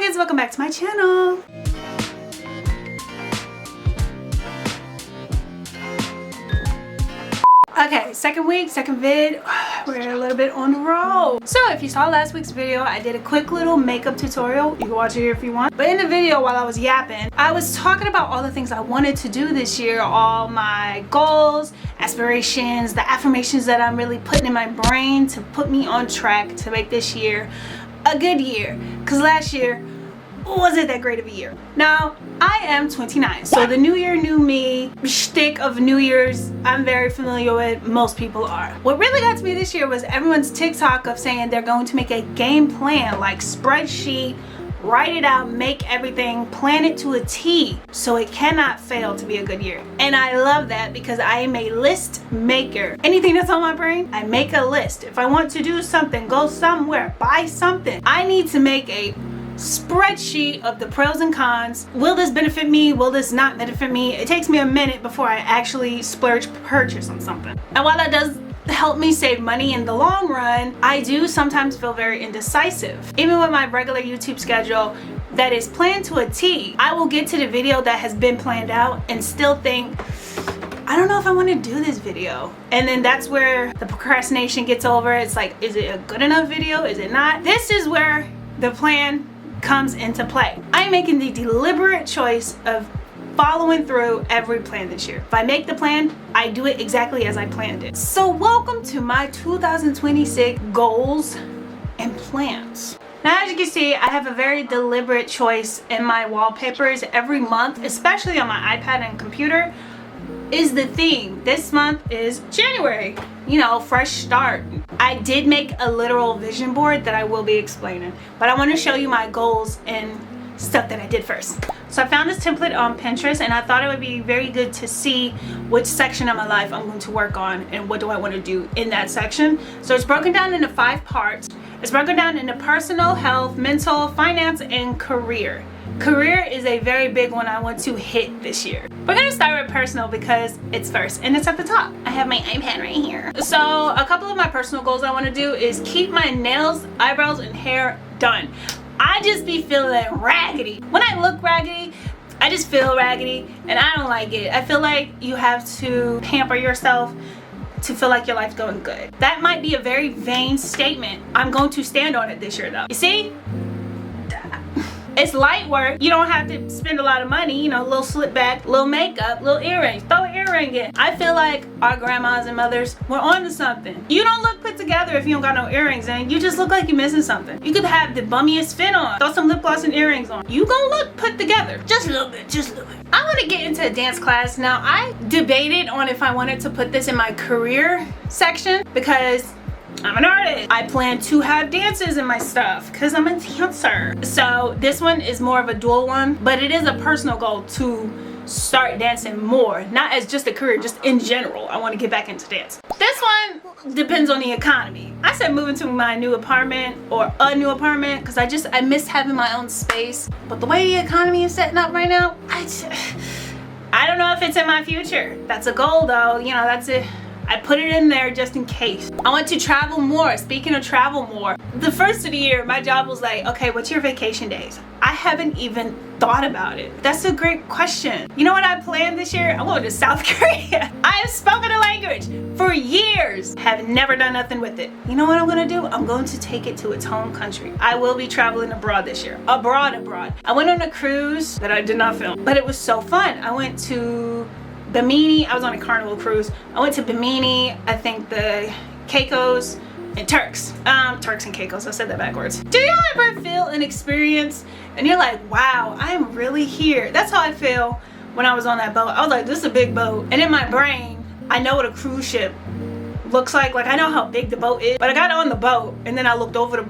Hi guys, welcome back to my channel. Okay, second week, second vid. We're a little bit on the road. So if you saw last week's video, I did a quick little makeup tutorial. You can watch it here if you want. But in the video, while I was yapping, I was talking about all the things I wanted to do this year, all my goals, aspirations, the affirmations that I'm really putting in my brain to put me on track to make this year a good year. Because last year wasn't that great of a year. Now, I am 29, so the new year, new me shtick of New Year's, I'm very familiar with. Most people are. What really got to me this year was everyone's TikTok of saying they're going to make a game plan, like spreadsheet, write it out, make everything, plan it to a T, so it cannot fail to be a good year. And I love that because I am a list maker. Anything that's on my brain, I make a list. If I want to do something, go somewhere, buy something, I need to make a spreadsheet of the pros and cons. Will this benefit me? Will this not benefit me? It takes me a minute before I actually splurge purchase on something. And while that does help me save money in the long run, I do sometimes feel very indecisive. Even with my regular YouTube schedule that is planned to a T, I will get to the video that has been planned out and still think, I don't know if I want to do this video. And then that's where the procrastination gets over. It's like, is it a good enough video? Is it not? This is where the plan comes into play. I'm making the deliberate choice of following through every plan this year. If I make the plan, I do it exactly as I planned it. So welcome to my 2026 goals and plans. Now, as you can see, I have a very deliberate choice in my wallpapers every month, especially on my iPad and computer, is the theme. This month is January, you know, fresh start. I did make a literal vision board that I will be explaining, but I want to show you my goals and stuff that I did first. So I found this template on Pinterest and I thought it would be very good to see which section of my life I'm going to work on and what do I want to do in that section. So it's broken down into 5 parts. It's broken down into personal, health, mental, finance, and career. Career is a very big one I want to hit this year. We're gonna start with personal because it's first and it's at the top. I have my iPad right here. So a couple of my personal goals I want to do is keep my nails, eyebrows, and hair done. I just be feeling raggedy. When I look raggedy, I just feel raggedy and I don't like it. I feel like you have to pamper yourself to feel like your life's going good. That might be a very vain statement. I'm going to stand on it this year though. You see? It's light work. You don't have to spend a lot of money, you know, little slip back, little makeup, little earrings, throw an earring in. I feel like our grandmas and mothers were onto something. You don't look put together if you don't got no earrings in. You just look like you're missing something. You could have the bummiest fit on, throw some lip gloss and earrings on. You gonna look put together. Just a little bit, just a little bit. I want to get into a dance class. Now, I debated on if I wanted to put this in my career section because I'm an artist. I plan to have dances in my stuff because I'm a dancer. So this one is more of a dual one, but it is a personal goal to start dancing more, not as just a career, just in general. I want to get back into dance. This one depends on the economy. I said moving to my new apartment or a new apartment because I miss having my own space. But the way the economy is setting up right now, I don't know if it's in my future. That's a goal though, you know, that's it. I put it in there just in case. I want to travel more. Speaking of travel more, the first of the year, my job was like, okay, what's your vacation days? I haven't even thought about it. That's a great question. You know what I planned this year? I'm going to South Korea. I have spoken the language for years, have never done nothing with it. You know what I'm going to do? I'm going to take it to its home country. I will be traveling abroad this year. Abroad. I went on a cruise that I did not film, but it was so fun. I went to Bimini. I was on a Carnival cruise. I went to Bimini, I think the Caicos, and Turks and Caicos. I said that backwards. Do y'all ever feel an experience and you're like, wow, I am really here? That's how I feel when I was on that boat. I was like, this is a big boat. And in my brain, I know what a cruise ship looks like. Like I know how big the boat is, but I got on the boat and then I looked over the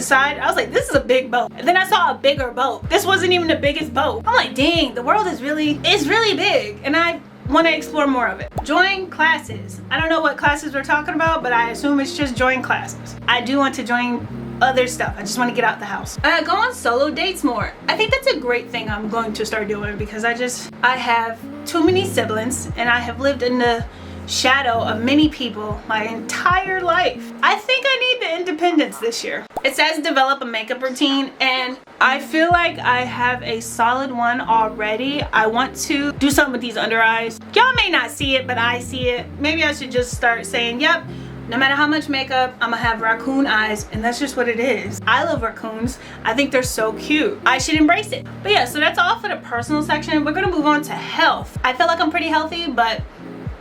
side. I was like, this is a big boat. And then I saw a bigger boat. This wasn't even the biggest boat. I'm like, dang, the world is really big. And I want to explore more of it. Join classes. I don't know what classes we're talking about, but I assume it's just join classes. I do want to join other stuff. I just want to get out the house. Go on solo dates more. I think that's a great thing I'm going to start doing because I have too many siblings and I have lived in the shadow of many people my entire life. I think I need the independence this year. It says develop a makeup routine, and I feel like I have a solid one already. I want to do something with these under eyes. Y'all may not see it, but I see it. Maybe I should just start saying, yep, no matter how much makeup, I'm gonna have raccoon eyes, and that's just what it is. I love raccoons. I think they're so cute. I should embrace it. But yeah, so that's all for the personal section. We're gonna move on to health. I feel like I'm pretty healthy, but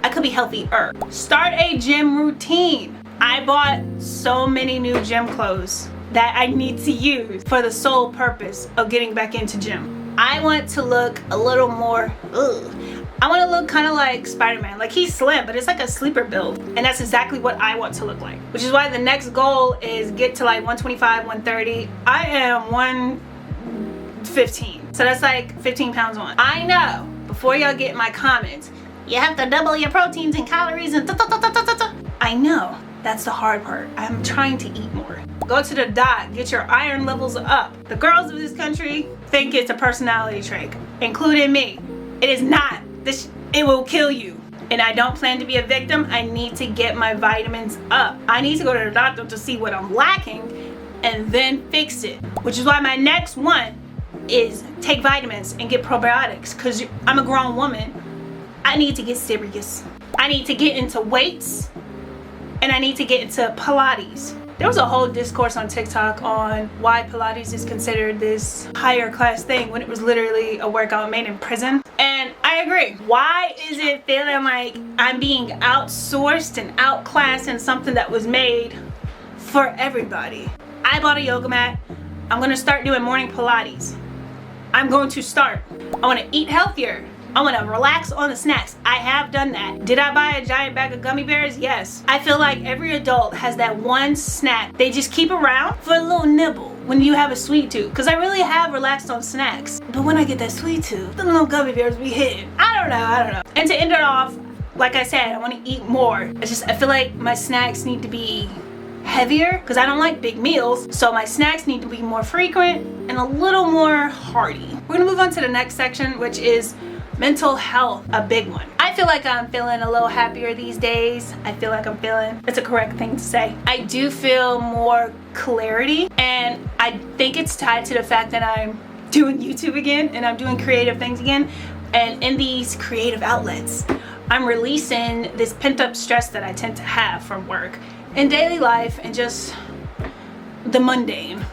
I could be healthier. Start a gym routine. I bought so many new gym clothes that I need to use for the sole purpose of getting back into gym. I want to look a little more, I want to look kind of like Spider-Man. Like, he's slim, but it's like a sleeper build. And that's exactly what I want to look like. Which is why the next goal is get to like 125, 130. I am 115. So that's like 15 pounds on. I know, before y'all get in my comments, you have to double your proteins and calories and I know, that's the hard part. I'm trying to eat more. Go to the dot, get your iron levels up. The girls of this country think it's a personality trait, including me. It is not. It will kill you. And I don't plan to be a victim. I need to get my vitamins up. I need to go to the doctor to see what I'm lacking and then fix it. Which is why my next one is take vitamins and get probiotics, because I'm a grown woman. I need to get serious. I need to get into weights, and I need to get into Pilates. There was a whole discourse on TikTok on why Pilates is considered this higher class thing when it was literally a workout made in prison. And I agree. Why is it feeling like I'm being outsourced and outclassed in something that was made for everybody? I bought a yoga mat. I'm gonna start doing morning Pilates. I'm going to start. I wanna eat healthier. I want to relax on the snacks. I have done that. Did I buy a giant bag of gummy bears? Yes. I feel like every adult has that one snack they just keep around for a little nibble when you have a sweet tooth. Because I really have relaxed on snacks. But when I get that sweet tooth, the little gummy bears be hitting. I don't know. And to end it off, like I said, I want to eat more. I feel like my snacks need to be heavier because I don't like big meals. So my snacks need to be more frequent and a little more hearty. We're going to move on to the next section, which is mental health, a big one. I feel like I'm feeling a little happier these days. I feel like I'm feeling, it's a correct thing to say. I do feel more clarity, and I think it's tied to the fact that I'm doing YouTube again and I'm doing creative things again. And in these creative outlets, I'm releasing this pent-up stress that I tend to have from work and daily life and just the mundane.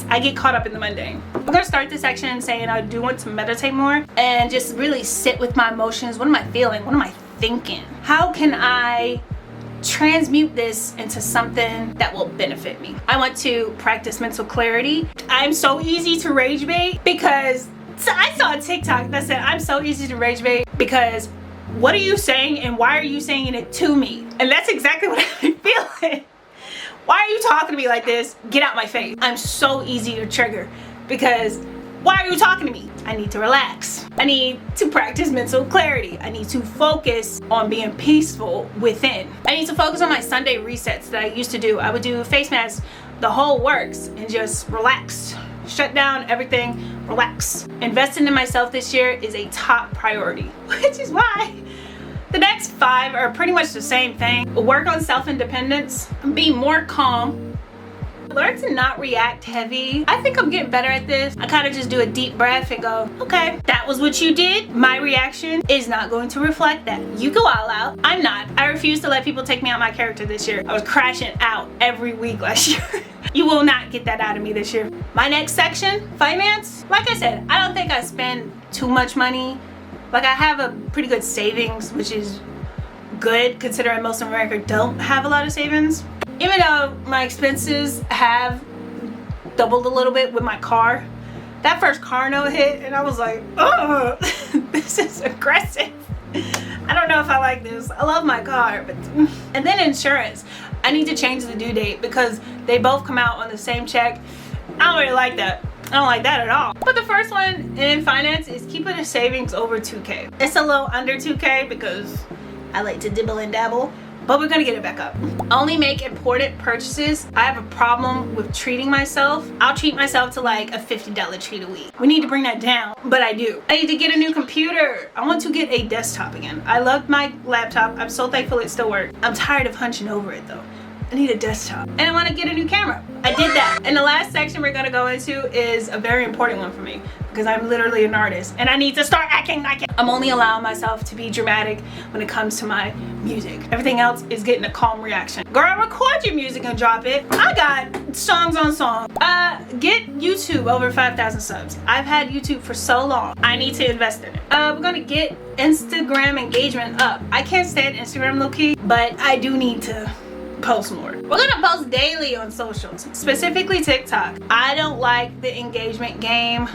I get caught up in the mundane. I'm gonna start this section saying I do want to meditate more and just really sit with my emotions. What am I feeling? What am I thinking? How can I transmute this into something that will benefit me? I want to practice mental clarity. I'm so easy to rage bait because I saw a TikTok that said I'm so easy to rage bait because what are you saying and why are you saying it to me? And that's exactly what I'm feeling. Why are you talking to me like this? Get out my face. I'm so easy to trigger because why are you talking to me? I need to relax. I need to practice mental clarity. I need to focus on being peaceful within. I need to focus on my Sunday resets that I used to do. I would do face masks, the whole works, and just relax. Shut down everything, relax. Investing in myself this year is a top priority, which is why the next 5 are pretty much the same thing. Work on self-independence, be more calm, learn to not react heavy. I think I'm getting better at this. I kind of just do a deep breath and go, okay, that was what you did. My reaction is not going to reflect that. You go all out. I'm not. I refuse to let people take me out my character this year. I was crashing out every week last year. You will not get that out of me this year. My next section, finance. Like I said, I don't think I spend too much money. Like, I have a pretty good savings, which is good considering most of America don't have a lot of savings. Even though my expenses have doubled a little bit with my car. That first car note hit and I was like, oh, this is aggressive. I don't know if I like this. I love my car, but... And then insurance. I need to change the due date because they both come out on the same check. I don't really like that. I don't like that at all. But the first one in finance is keeping a savings over 2K. It's a little under 2K because I like to dibble and dabble. but we're gonna get it back up. Only make important purchases. I have a problem with treating myself. I'll treat myself to like a $50 treat a week. We need to bring that down, but I do. I need to get a new computer. I want to get a desktop again. I loved my laptop. I'm so thankful it still works. I'm tired of hunching over it though. I need a desktop. And I want to get a new camera. I did that. And the last section we're gonna go into is a very important one for me because I'm literally an artist and I need to start acting like it. I'm only allowing myself to be dramatic when it comes to my music. Everything else is getting a calm reaction. Girl, record your music and drop it. I got songs on songs. Get YouTube over 5,000 subs. I've had YouTube for so long. I need to invest in it. We're gonna get Instagram engagement up. I can't stand Instagram low-key, but I do need to post more. We're gonna post daily on socials, specifically TikTok. I don't like the engagement game,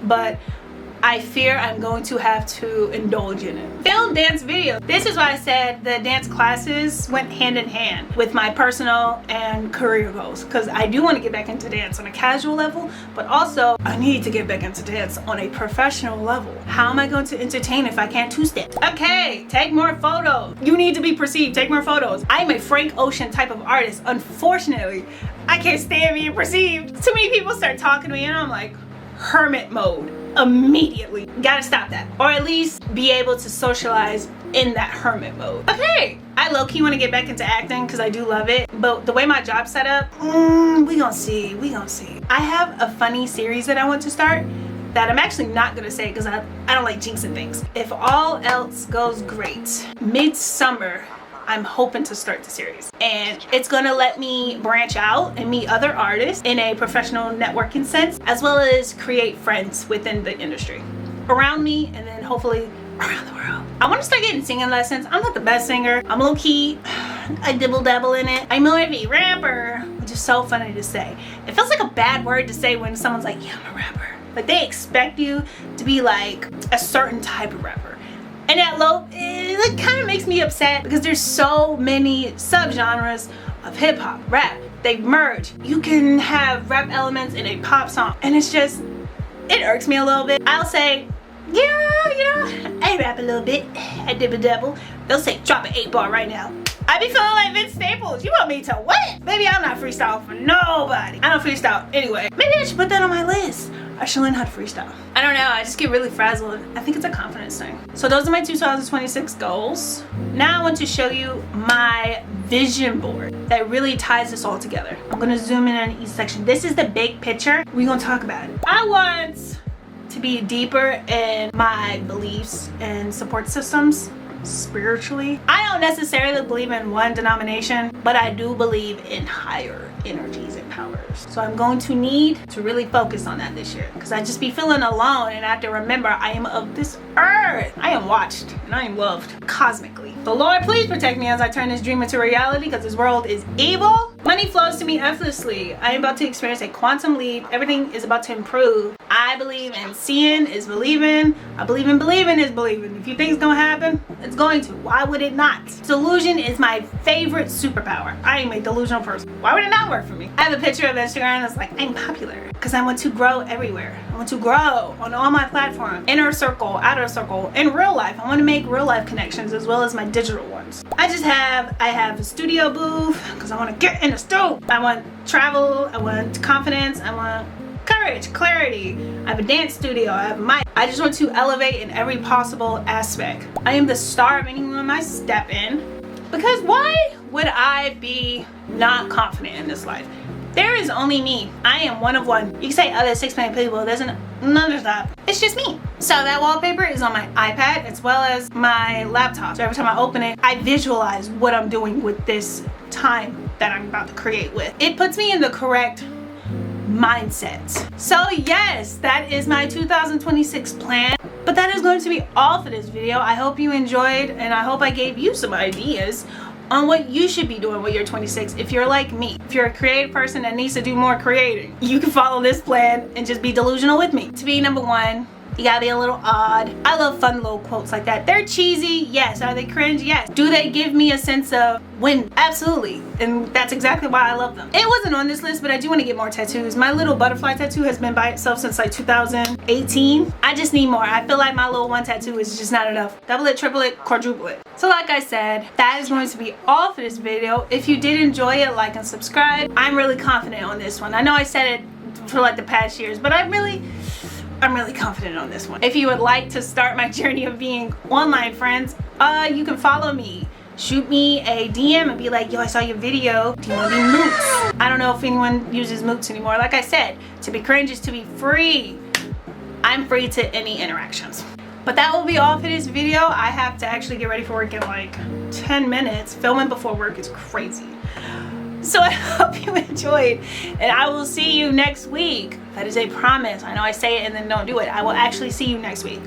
but I fear I'm going to have to indulge in it. Film dance video. This is why I said the dance classes went hand in hand with my personal and career goals, because I do want to get back into dance on a casual level, but also I need to get back into dance on a professional level. How am I going to entertain if I can't two-step? Okay, take more photos. You need to be perceived. Take more photos. I'm a Frank Ocean type of artist. Unfortunately, I can't stand being perceived. Too many people start talking to me and I'm like, hermit mode immediately. Gotta stop that, or at least be able to socialize in that hermit mode. Okay, I low-key want to get back into acting because I do love it, but the way my job's set up, we gonna see. I have a funny series that I want to start that I'm actually not gonna say because I don't like jinxing things. If all else goes great, mid-summer I'm hoping to start the series, and it's gonna let me branch out and meet other artists in a professional networking sense, as well as create friends within the industry around me, and then hopefully around the world. I want to start getting singing lessons. I'm not the best singer. I'm low-key, I dibble dabble in it. I'm more of a rapper, which is so funny to say. It feels like a bad word to say when someone's like, yeah, I'm a rapper. Like they expect you to be like a certain type of rapper. And that it kind of makes me upset because there's so many subgenres of hip hop, rap. They merge. You can have rap elements in a pop song, and it's just, it irks me a little bit. I'll say, yeah, you know, I rap a little bit. I dibble dabble. They'll say, drop an 8-bar right now. I be feeling like Vince Staples. You want me to what? Maybe I'm not freestyle for nobody. I don't freestyle anyway. Maybe I should put that on my list. I should learn how to freestyle. I don't know, I just get really frazzled. I think it's a confidence thing. So those are my 2026 goals. Now I want to show you my vision board that really ties this all together. I'm gonna zoom in on each section. This is the big picture. We're gonna talk about it. I want to be deeper in my beliefs and support systems spiritually. I don't necessarily believe in one denomination, but I do believe in higher energies and powers. So I'm going to need to really focus on that this year, because I just be feeling alone, and I have to remember I am of this earth. I am watched and I am loved cosmically. The Lord, please protect me as I turn this dream into reality, because this world is evil. Money flows to me effortlessly. I am about to experience a quantum leap. Everything is about to improve. I believe in seeing is believing. I believe in believing is believing. If you think it's gonna happen, it's going to. Why would it not? Delusion is my favorite superpower. I am a delusional person. Why would it not work for me? I have a picture of Instagram that's like, I'm popular, because I want to grow everywhere. I want to grow on all my platforms. Inner circle, outer circle, in real life. I want to make real life connections as well as my digital ones. I have a studio booth because I want to get in the stool. I want travel, I want confidence, I want courage, clarity. I have a dance studio, I have a mic. I just want to elevate in every possible aspect. I am the star of any room I step in, because why would I be not confident in this life? There is only me. I am one of one. You can say other 6 million people, there's none of that. It's just me. So that wallpaper is on my iPad as well as my laptop. So every time I open it, I visualize what I'm doing with this time that I'm about to create with. It puts me in the correct mindset. So yes, that is my 2026 plan. But that is going to be all for this video. I hope you enjoyed, and I hope I gave you some ideas on what you should be doing with your 26 if you're like me. If you're a creative person that needs to do more creating, you can follow this plan and just be delusional with me. To be number one, You gotta be a little odd. I love fun little quotes like that. They're cheesy, yes. Are they cringe? Yes. Do they give me a sense of win? Absolutely. And that's exactly why I love them. It wasn't on this list, but I do want to get more tattoos. My little butterfly tattoo has been by itself since like 2018. I just need more. I feel like my little one tattoo is just not enough. Double it, triple it, quadruple it. So like I said, that is going to be all for this video. If you did enjoy it, like and subscribe. I'm really confident on this one. I know I said it for like the past years, but I'm really confident on this one. If you would like to start my journey of being online friends, you can follow me. Shoot me a DM and be like, yo, I saw your video. Do you want to be moots? I don't know if anyone uses moots anymore. Like I said, to be cringe is to be free. I'm free to any interactions. But that will be all for this video. I have to actually get ready for work in like 10 minutes. Filming before work is crazy. So I hope you enjoyed, and I will see you next week. That is a promise. I know I say it and then don't do it. I will actually see you next week.